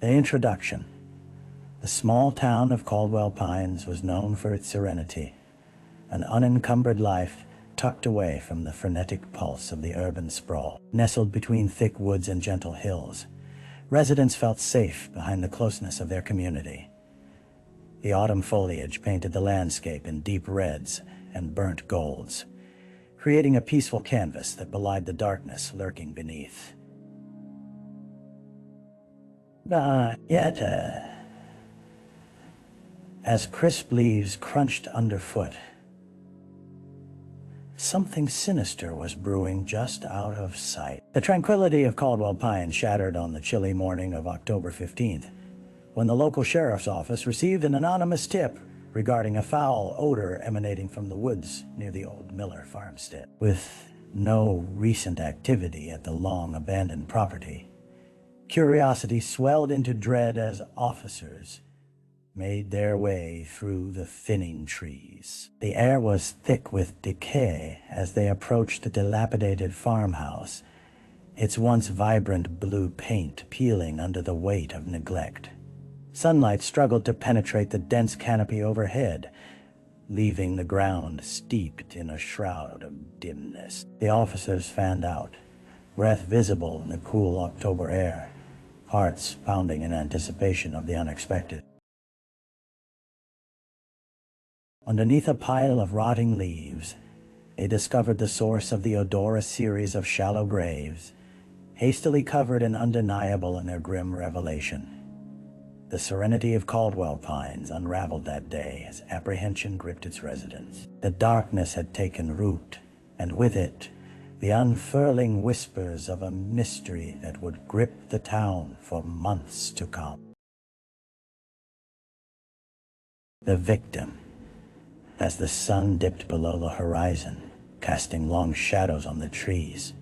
The introduction. The small town of Caldwell Pines was known for its serenity, an unencumbered life tucked away from the frenetic pulse of the urban sprawl. Nestled between thick woods and gentle hills, residents felt safe behind the closeness of their community. The autumn foliage painted the landscape in deep reds and burnt golds, creating a peaceful canvas that belied the darkness lurking beneath. Yet, as crisp leaves crunched underfoot, something sinister was brewing just out of sight. The tranquility of Caldwell Pines shattered on the chilly morning of October 15th, when the local sheriff's office received an anonymous tip regarding a foul odor emanating from the woods near the old Miller farmstead. With no recent activity at the long-abandoned property, curiosity swelled into dread as officers made their way through the thinning trees. The air was thick with decay as they approached the dilapidated farmhouse, its once vibrant blue paint peeling under the weight of neglect. Sunlight struggled to penetrate the dense canopy overhead, leaving the ground steeped in a shroud of dimness. The officers fanned out, breath visible in the cool October air, hearts pounding in anticipation of the unexpected. Underneath a pile of rotting leaves, they discovered the source of the odorous series of shallow graves, hastily covered and undeniable in their grim revelation. The serenity of Caldwell Pines unraveled that day as apprehension gripped its residents. The darkness had taken root, and with it, the unfurling whispers of a mystery that would grip the town for months to come. The victim. As the sun dipped below the horizon, casting long shadows on the trees,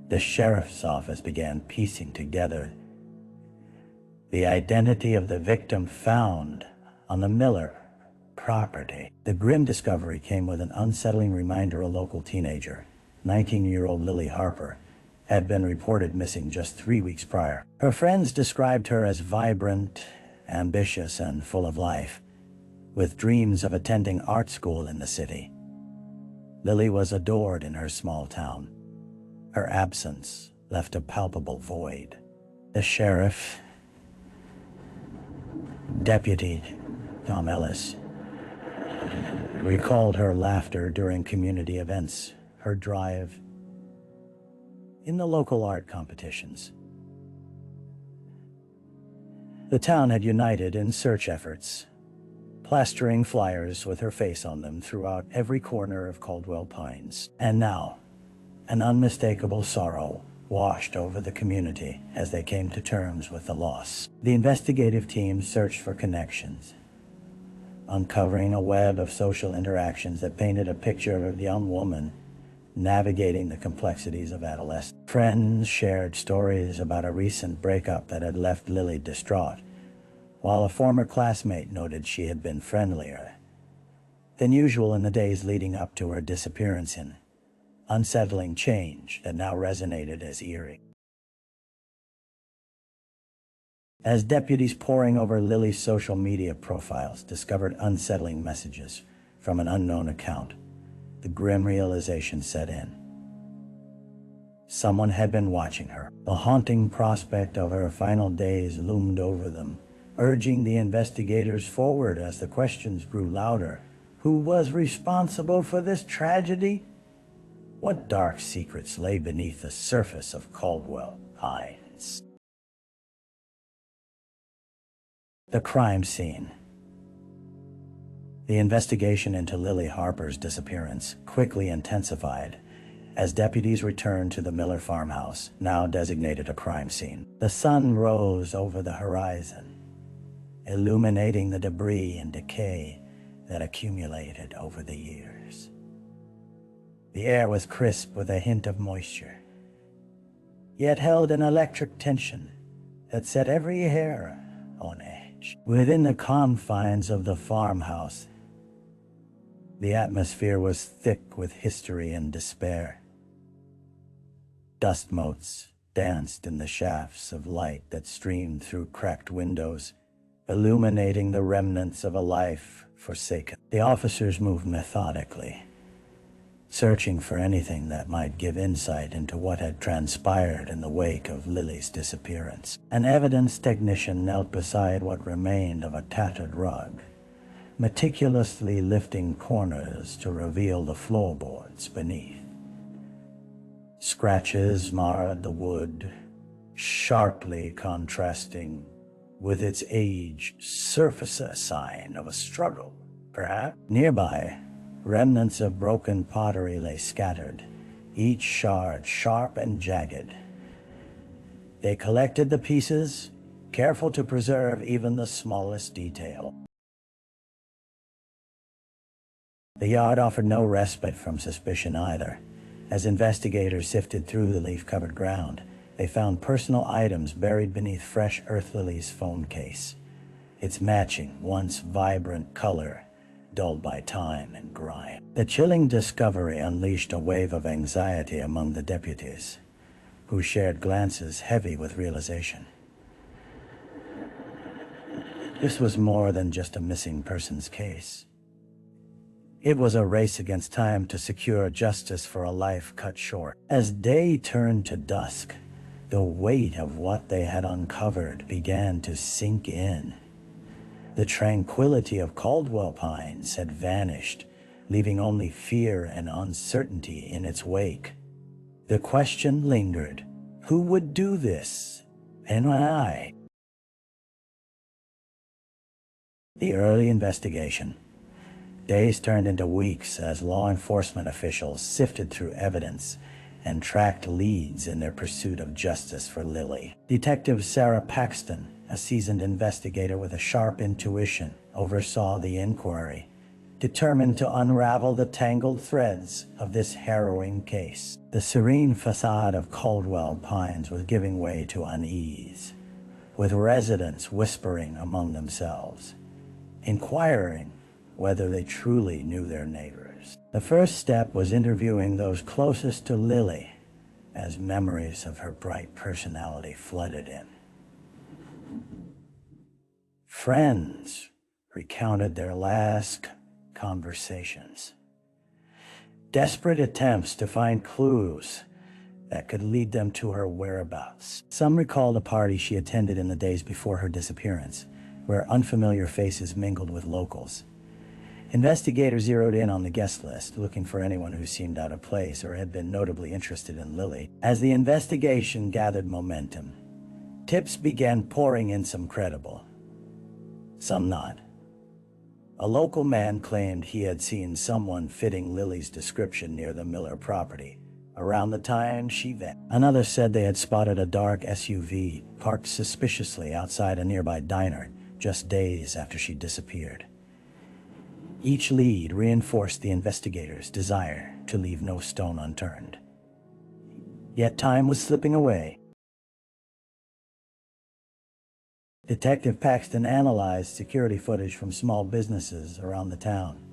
the sheriff's office began piecing together the identity of the victim found on the Miller property. The grim discovery came with an unsettling reminder. A local teenager, 19-year-old Lily Harper, had been reported missing just 3 weeks prior. Her friends described her as vibrant, ambitious, and full of life, with dreams of attending art school in the city. Lily was adored in her small town. Her absence left a palpable void. The sheriff, Deputy Tom Ellis, recalled her laughter during community events, her drive in the local art competitions. The town had united in search efforts, plastering flyers with her face on them throughout every corner of Caldwell Pines. And now, an unmistakable sorrow washed over the community as they came to terms with the loss. The investigative team searched for connections, uncovering a web of social interactions that painted a picture of a young woman navigating the complexities of adolescence. Friends shared stories about a recent breakup that had left Lily distraught, while a former classmate noted she had been friendlier than usual in the days leading up to her disappearance, in unsettling change that now resonated as eerie. As deputies poring over Lily's social media profiles discovered unsettling messages from an unknown account, the grim realization set in. Someone had been watching her. The haunting prospect of her final days loomed over them, urging the investigators forward as the questions grew louder. Who was responsible for this tragedy? What dark secrets lay beneath the surface of Caldwell Pines? The crime scene. The investigation into Lily Harper's disappearance quickly intensified as deputies returned to the Miller farmhouse, now designated a crime scene. The sun rose over the horizon, illuminating the debris and decay that accumulated over the years. The air was crisp with a hint of moisture, yet held an electric tension that set every hair on edge. Within the confines of the farmhouse, the atmosphere was thick with history and despair. Dust motes danced in the shafts of light that streamed through cracked windows, illuminating the remnants of a life forsaken. The officers moved methodically, searching for anything that might give insight into what had transpired in the wake of Lily's disappearance. An evidence technician knelt beside what remained of a tattered rug, meticulously lifting corners to reveal the floorboards beneath. Scratches marred the wood, sharply contrasting with its age surface, a sign of a struggle, perhaps. Nearby, remnants of broken pottery lay scattered, each shard sharp and jagged. They collected the pieces, careful to preserve even the smallest detail. The yard offered no respite from suspicion either. As investigators sifted through the leaf-covered ground, they found personal items buried beneath fresh Earth Lily's phone case, its matching, once vibrant color dulled by time and grime. The chilling discovery unleashed a wave of anxiety among the deputies, who shared glances heavy with realization. This was more than just a missing persons case. It was a race against time to secure justice for a life cut short. As day turned to dusk, the weight of what they had uncovered began to sink in. The tranquility of Caldwell Pines had vanished, leaving only fear and uncertainty in its wake. The question lingered: who would do this, and why? The early investigation. Days turned into weeks as law enforcement officials sifted through evidence and tracked leads in their pursuit of justice for Lily. Detective Sarah Paxton, a seasoned investigator with a sharp intuition, oversaw the inquiry, determined to unravel the tangled threads of this harrowing case. The serene facade of Caldwell Pines was giving way to unease, with residents whispering among themselves, inquiring whether they truly knew their neighbors. The first step was interviewing those closest to Lily, as memories of her bright personality flooded in. Friends recounted their last conversations, desperate attempts to find clues that could lead them to her whereabouts. Some recalled a party she attended in the days before her disappearance, where unfamiliar faces mingled with locals. Investigators zeroed in on the guest list, looking for anyone who seemed out of place or had been notably interested in Lily. As the investigation gathered momentum, tips began pouring in, some credible, some not. A local man claimed he had seen someone fitting Lily's description near the Miller property around the time she vanished. Another said they had spotted a dark SUV parked suspiciously outside a nearby diner just days after she disappeared. Each lead reinforced the investigators' desire to leave no stone unturned. Yet time was slipping away. Detective Paxton analyzed security footage from small businesses around the town,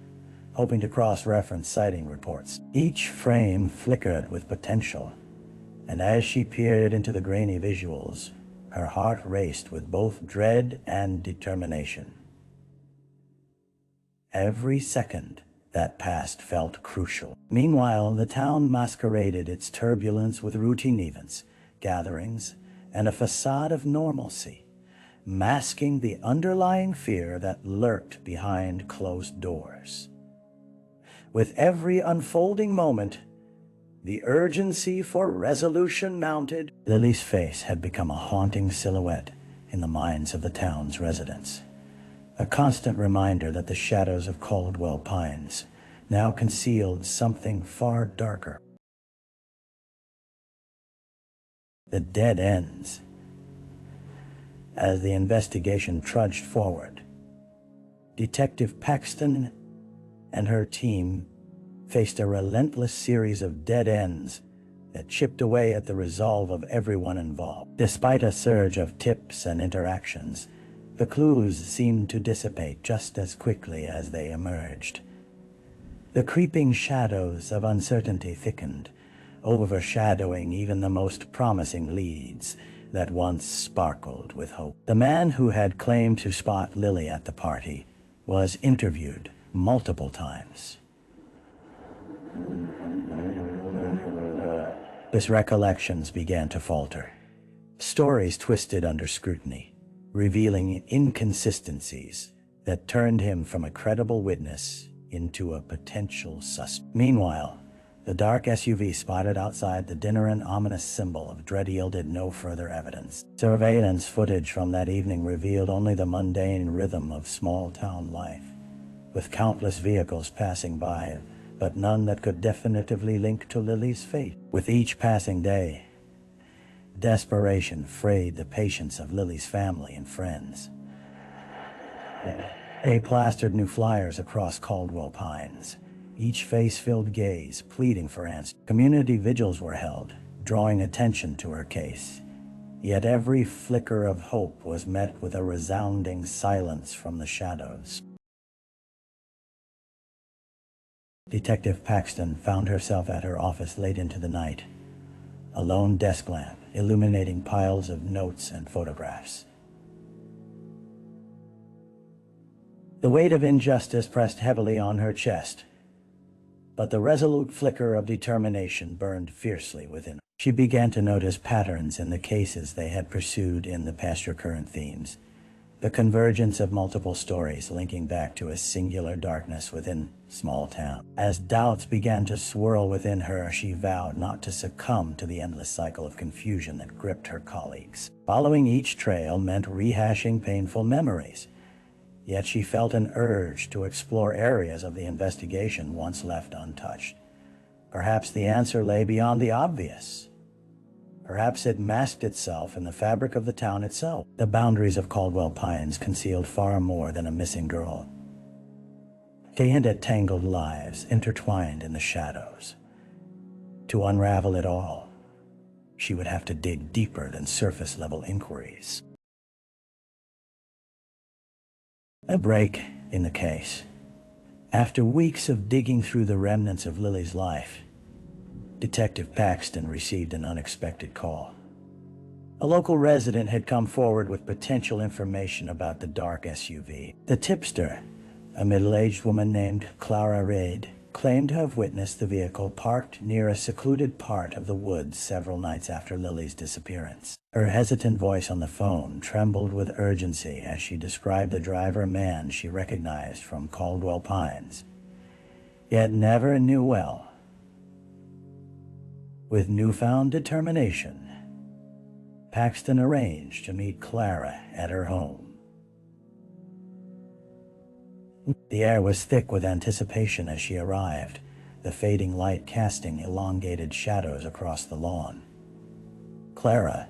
hoping to cross-reference sighting reports. Each frame flickered with potential, and as she peered into the grainy visuals, her heart raced with both dread and determination. Every second that passed felt crucial. Meanwhile, the town masqueraded its turbulence with routine events, gatherings, and a facade of normalcy, masking the underlying fear that lurked behind closed doors. With every unfolding moment, the urgency for resolution mounted. Lily's face had become a haunting silhouette in the minds of the town's residents, a constant reminder that the shadows of Caldwell Pines now concealed something far darker. The dead ends. As the investigation trudged forward, Detective Paxton and her team faced a relentless series of dead ends that chipped away at the resolve of everyone involved. Despite a surge of tips and interactions, the clues seemed to dissipate just as quickly as they emerged. The creeping shadows of uncertainty thickened, overshadowing even the most promising leads that once sparkled with hope. The man who had claimed to spot Lily at the party was interviewed multiple times. His recollections began to falter. Stories twisted under scrutiny, revealing inconsistencies that turned him from a credible witness into a potential suspect. Meanwhile, the dark SUV spotted outside the dinner an ominous symbol of dread yielded no further evidence. Surveillance footage from that evening revealed only the mundane rhythm of small-town life, with countless vehicles passing by, but none that could definitively link to Lily's fate. With each passing day, desperation frayed the patience of Lily's family and friends. They plastered new flyers across Caldwell Pines, each face-filled gaze pleading for answers. Community vigils were held, drawing attention to her case. Yet every flicker of hope was met with a resounding silence from the shadows. Detective Paxton found herself at her office late into the night, a lone desk lamp illuminating piles of notes and photographs. The weight of injustice pressed heavily on her chest, but the resolute flicker of determination burned fiercely within her. She began to notice patterns in the cases they had pursued in the past recurrent themes, the convergence of multiple stories linking back to a singular darkness within small town. As doubts began to swirl within her, she vowed not to succumb to the endless cycle of confusion that gripped her colleagues. Following each trail meant rehashing painful memories, yet she felt an urge to explore areas of the investigation once left untouched. Perhaps the answer lay beyond the obvious. Perhaps it masked itself in the fabric of the town itself. The boundaries of Caldwell Pines concealed far more than a missing girl. They hinted tangled lives intertwined in the shadows. To unravel it all, she would have to dig deeper than surface-level inquiries. A break in the case. After weeks of digging through the remnants of Lily's life, Detective Paxton received an unexpected call. A local resident had come forward with potential information about the dark SUV. The tipster, a middle-aged woman named Clara Reid, claimed to have witnessed the vehicle parked near a secluded part of the woods several nights after Lily's disappearance. Her hesitant voice on the phone trembled with urgency as she described the driver, a man she recognized from Caldwell Pines, yet never knew well. With newfound determination, Paxton arranged to meet Clara at her home. The air was thick with anticipation as she arrived, the fading light casting elongated shadows across the lawn. Clara,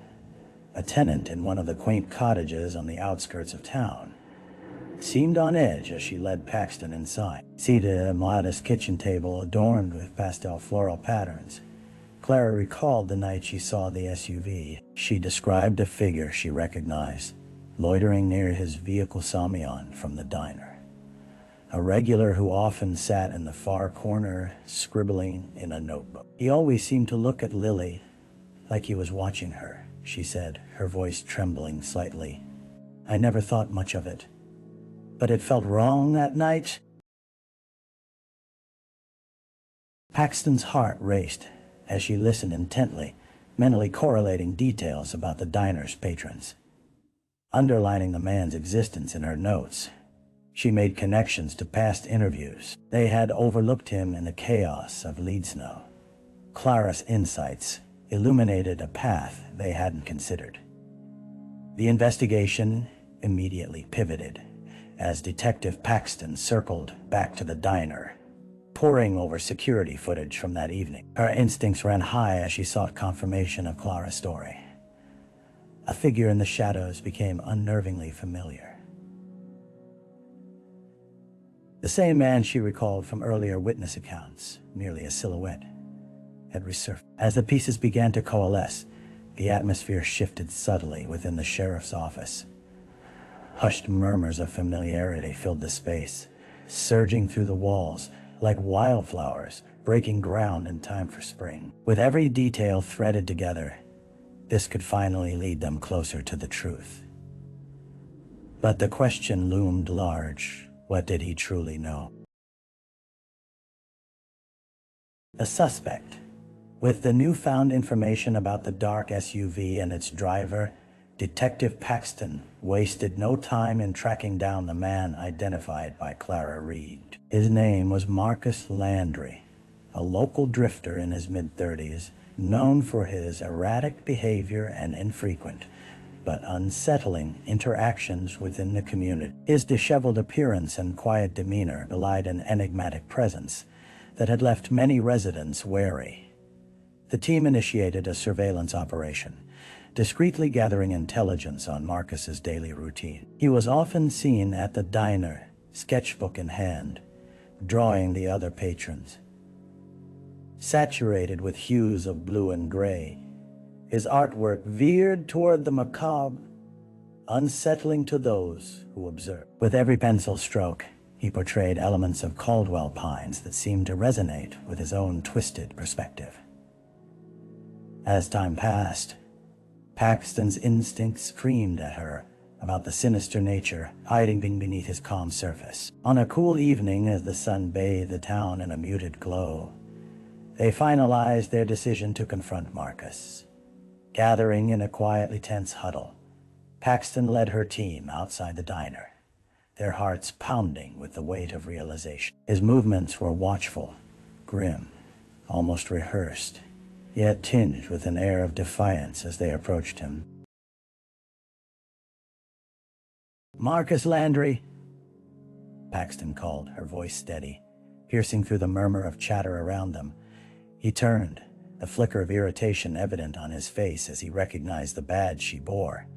a tenant in one of the quaint cottages on the outskirts of town, seemed on edge as she led Paxton inside. Seated at a modest kitchen table adorned with pastel floral patterns, Clara recalled the night she saw the SUV. She described a figure she recognized, loitering near his vehicle Samion from the diner. A regular who often sat in the far corner, scribbling in a notebook. He always seemed to look at Lily like he was watching her, she said, her voice trembling slightly. I never thought much of it, but it felt wrong that night. Paxton's heart raced as she listened intently, mentally correlating details about the diner's patrons. Underlining the man's existence in her notes, she made connections to past interviews. They had overlooked him in the chaos of lead snow. Clara's insights illuminated a path they hadn't considered. The investigation immediately pivoted as Detective Paxton circled back to the diner, poring over security footage from that evening. Her instincts ran high as she sought confirmation of Clara's story. A figure in the shadows became unnervingly familiar. The same man she recalled from earlier witness accounts, merely a silhouette, had resurfaced. As the pieces began to coalesce, the atmosphere shifted subtly within the sheriff's office. Hushed murmurs of familiarity filled the space, surging through the walls like wildflowers breaking ground in time for spring. With every detail threaded together, this could finally lead them closer to the truth. But the question loomed large. What did he truly know? The suspect. With the newfound information about the dark SUV and its driver, Detective Paxton wasted no time in tracking down the man identified by Clara Reed. His name was Marcus Landry, a local drifter in his mid-30s, known for his erratic behavior and infrequent, but unsettling interactions within the community. His disheveled appearance and quiet demeanor belied an enigmatic presence that had left many residents wary. The team initiated a surveillance operation, discreetly gathering intelligence on Marcus's daily routine. He was often seen at the diner, sketchbook in hand, drawing the other patrons. Saturated with hues of blue and gray, his artwork veered toward the macabre, unsettling to those who observed. With every pencil stroke, he portrayed elements of Caldwell Pines that seemed to resonate with his own twisted perspective. As time passed, Paxton's instincts screamed at her about the sinister nature hiding beneath his calm surface. On a cool evening, as the sun bathed the town in a muted glow, they finalized their decision to confront Marcus. Gathering in a quietly tense huddle, Paxton led her team outside the diner, their hearts pounding with the weight of realization. His movements were watchful, grim, almost rehearsed, yet tinged with an air of defiance as they approached him. "Marcus Landry," Paxton called, her voice steady, piercing through the murmur of chatter around them. He turned, the flicker of irritation evident on his face as he recognized the badge she bore.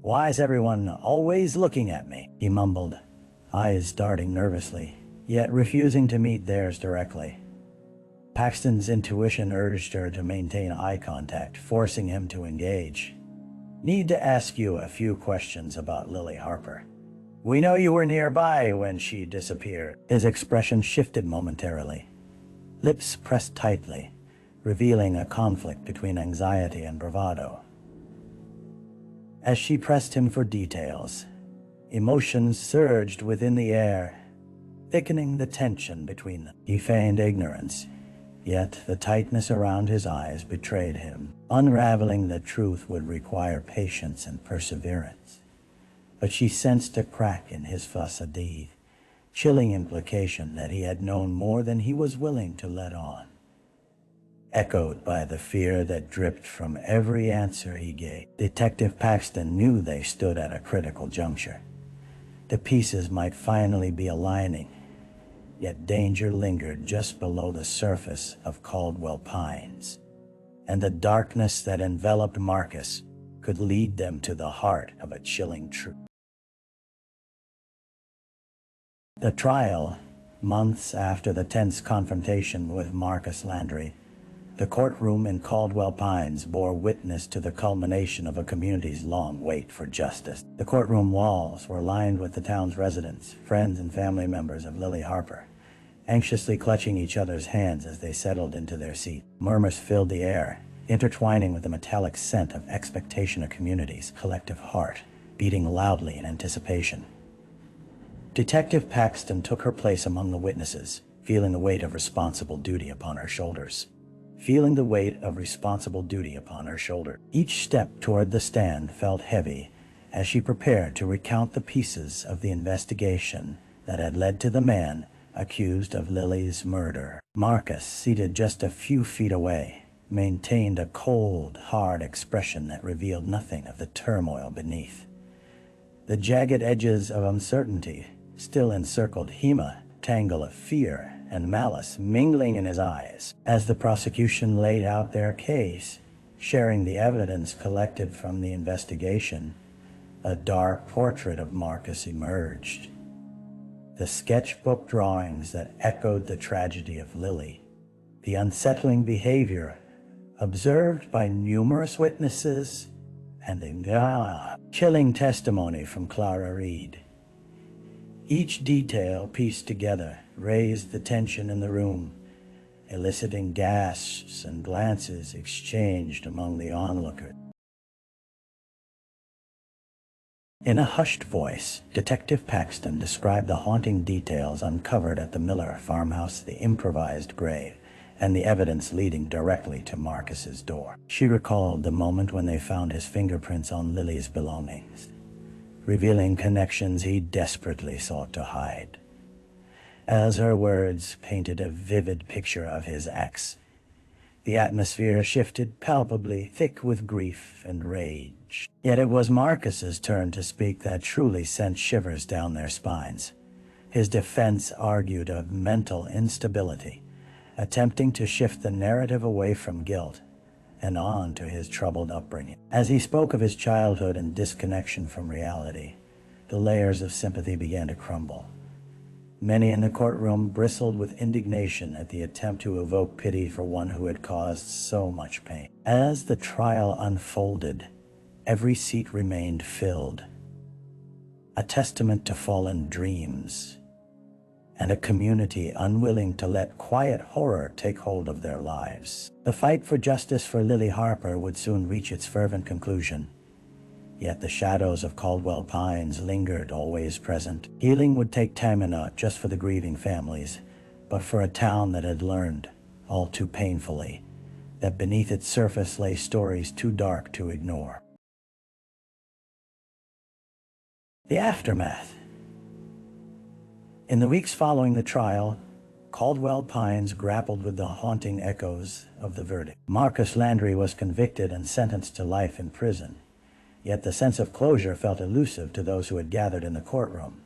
"Why's everyone always looking at me?" he mumbled, eyes darting nervously, yet refusing to meet theirs directly. Paxton's intuition urged her to maintain eye contact, forcing him to engage. "Need to ask you a few questions about Lily Harper. We know you were nearby when she disappeared." His expression shifted momentarily. Lips pressed tightly, revealing a conflict between anxiety and bravado. As she pressed him for details, emotions surged within the air, thickening the tension between them. He feigned ignorance, yet the tightness around his eyes betrayed him. Unraveling the truth would require patience and perseverance. But she sensed a crack in his facade, chilling implication that he had known more than he was willing to let on. Echoed by the fear that dripped from every answer he gave, Detective Paxton knew they stood at a critical juncture. The pieces might finally be aligning, yet danger lingered just below the surface of Caldwell Pines, and the darkness that enveloped Marcus could lead them to the heart of a chilling truth. The trial, months after the tense confrontation with Marcus Landry, the courtroom in Caldwell Pines bore witness to the culmination of a community's long wait for justice. The courtroom walls were lined with the town's residents, friends and family members of Lily Harper, anxiously clutching each other's hands as they settled into their seats. Murmurs filled the air, intertwining with the metallic scent of expectation, a community's collective heart beating loudly in anticipation. Detective Paxton took her place among the witnesses, feeling the weight of responsible duty upon her shoulders. Each step toward the stand felt heavy as she prepared to recount the pieces of the investigation that had led to the man accused of Lily's murder. Marcus, seated just a few feet away, maintained a cold, hard expression that revealed nothing of the turmoil beneath. The jagged edges of uncertainty still encircled him, a tangle of fear and malice mingling in his eyes. As the prosecution laid out their case, sharing the evidence collected from the investigation, a dark portrait of Marcus emerged. The sketchbook drawings that echoed the tragedy of Lily, the unsettling behavior observed by numerous witnesses, and the chilling testimony from Clara Reed. Each detail pieced together raised the tension in the room, eliciting gasps and glances exchanged among the onlookers. In a hushed voice, Detective Paxton described the haunting details uncovered at the Miller farmhouse, the improvised grave, and the evidence leading directly to Marcus's door. She recalled the moment when they found his fingerprints on Lily's belongings, revealing connections he desperately sought to hide. As her words painted a vivid picture of his ex, the atmosphere shifted palpably, thick with grief and rage. Yet it was Marcus's turn to speak that truly sent shivers down their spines. His defense argued of mental instability, attempting to shift the narrative away from guilt and on to his troubled upbringing. As he spoke of his childhood and disconnection from reality, the layers of sympathy began to crumble. Many in the courtroom bristled with indignation at the attempt to evoke pity for one who had caused so much pain. As the trial unfolded, every seat remained filled, a testament to fallen dreams and a community unwilling to let quiet horror take hold of their lives. The fight for justice for Lily Harper would soon reach its fervent conclusion. Yet the shadows of Caldwell Pines lingered, always present. Healing would take time, not just for the grieving families, but for a town that had learned, all too painfully, that beneath its surface lay stories too dark to ignore. The aftermath. In the weeks following the trial, Caldwell Pines grappled with the haunting echoes of the verdict. Marcus Landry was convicted and sentenced to life in prison. Yet the sense of closure felt elusive to those who had gathered in the courtroom.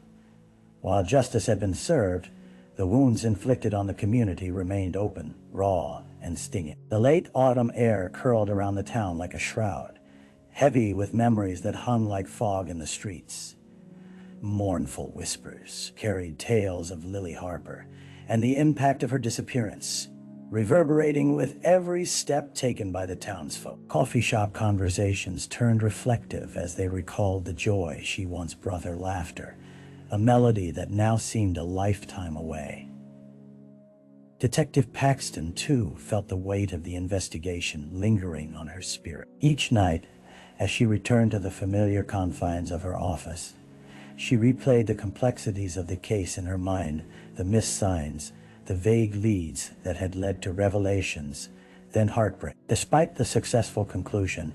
While justice had been served, the wounds inflicted on the community remained open, raw, and stinging. The late autumn air curled around the town like a shroud, heavy with memories that hung like fog in the streets. Mournful whispers carried tales of Lily Harper and the impact of her disappearance, reverberating with every step taken by the townsfolk. Coffee shop conversations turned reflective as they recalled the joy she once brought their laughter, a melody that now seemed a lifetime away. Detective Paxton, too, felt the weight of the investigation lingering on her spirit. Each night, as she returned to the familiar confines of her office, she replayed the complexities of the case in her mind, the missed signs, the vague leads that had led to revelations, then heartbreak. Despite the successful conclusion,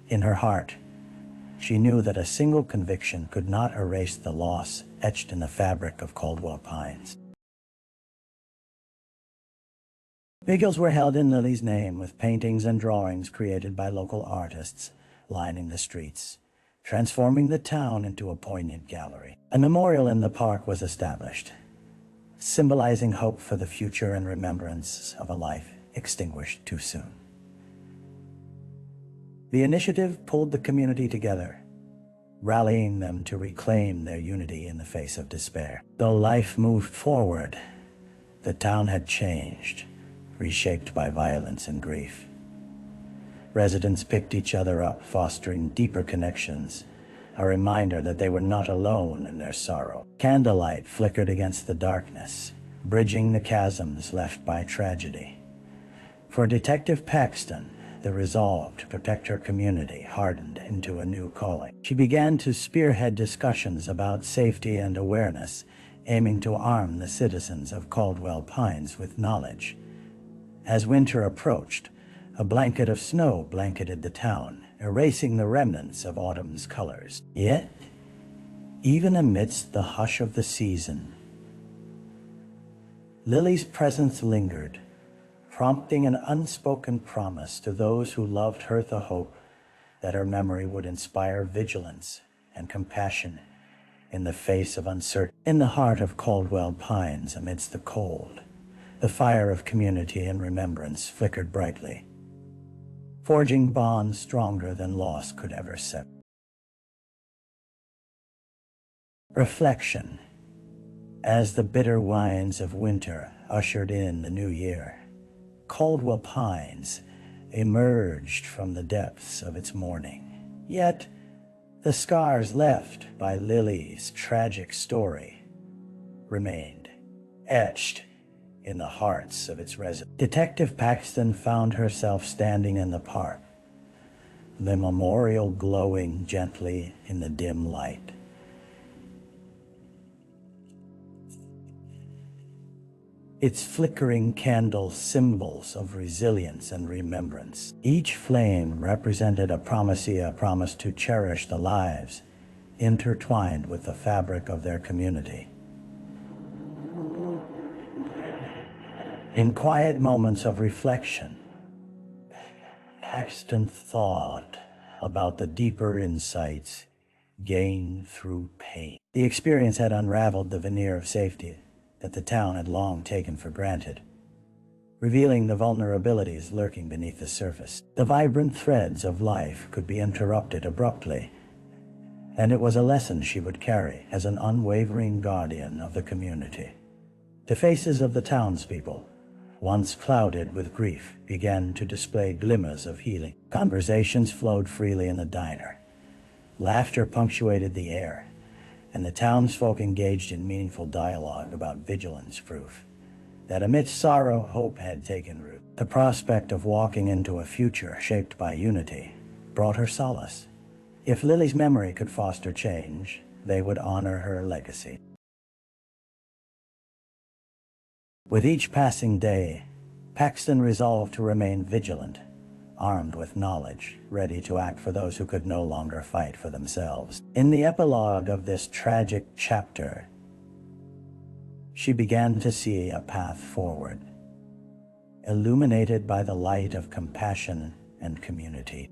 in her heart, she knew that a single conviction could not erase the loss etched in the fabric of Caldwell Pines. Vigils were held in Lily's name, with paintings and drawings created by local artists lining the streets, transforming the town into a poignant gallery. A memorial in the park was established, symbolizing hope for the future and remembrance of a life extinguished too soon. The initiative pulled the community together, rallying them to reclaim their unity in the face of despair. Though life moved forward, the town had changed, reshaped by violence and grief. Residents picked each other up, fostering deeper connections, a reminder that they were not alone in their sorrow. Candlelight flickered against the darkness, bridging the chasms left by tragedy. For Detective Paxton, the resolve to protect her community hardened into a new calling. She began to spearhead discussions about safety and awareness, aiming to arm the citizens of Caldwell Pines with knowledge. As winter approached, a blanket of snow blanketed the town, erasing the remnants of autumn's colors. Yet, even amidst the hush of the season, Lily's presence lingered, prompting an unspoken promise to those who loved her, the hope that her memory would inspire vigilance and compassion in the face of uncertainty. In the heart of Caldwell Pines, amidst the cold, the fire of community and remembrance flickered brightly, forging bonds stronger than loss could ever sever. Reflection. As the bitter winds of winter ushered in the new year, Caldwell Pines emerged from the depths of its mourning. Yet, the scars left by Lily's tragic story remained, etched in the hearts of its residents. Detective Paxton found herself standing in the park, the memorial glowing gently in the dim light. Its flickering candles symbols of resilience and remembrance. Each flame represented a promise to cherish the lives intertwined with the fabric of their community. In quiet moments of reflection, Paxton thought about the deeper insights gained through pain. The experience had unraveled the veneer of safety that the town had long taken for granted, revealing the vulnerabilities lurking beneath the surface. The vibrant threads of life could be interrupted abruptly, and it was a lesson she would carry as an unwavering guardian of the community. The faces of the townspeople, once clouded with grief, began to display glimmers of healing. Conversations flowed freely in the diner. Laughter punctuated the air, and the townsfolk engaged in meaningful dialogue about vigilance proof that amidst sorrow, hope had taken root. The prospect of walking into a future shaped by unity brought her solace. If Lily's memory could foster change, they would honor her legacy. With each passing day, Paxton resolved to remain vigilant, armed with knowledge, ready to act for those who could no longer fight for themselves. In the epilogue of this tragic chapter, she began to see a path forward, illuminated by the light of compassion and community.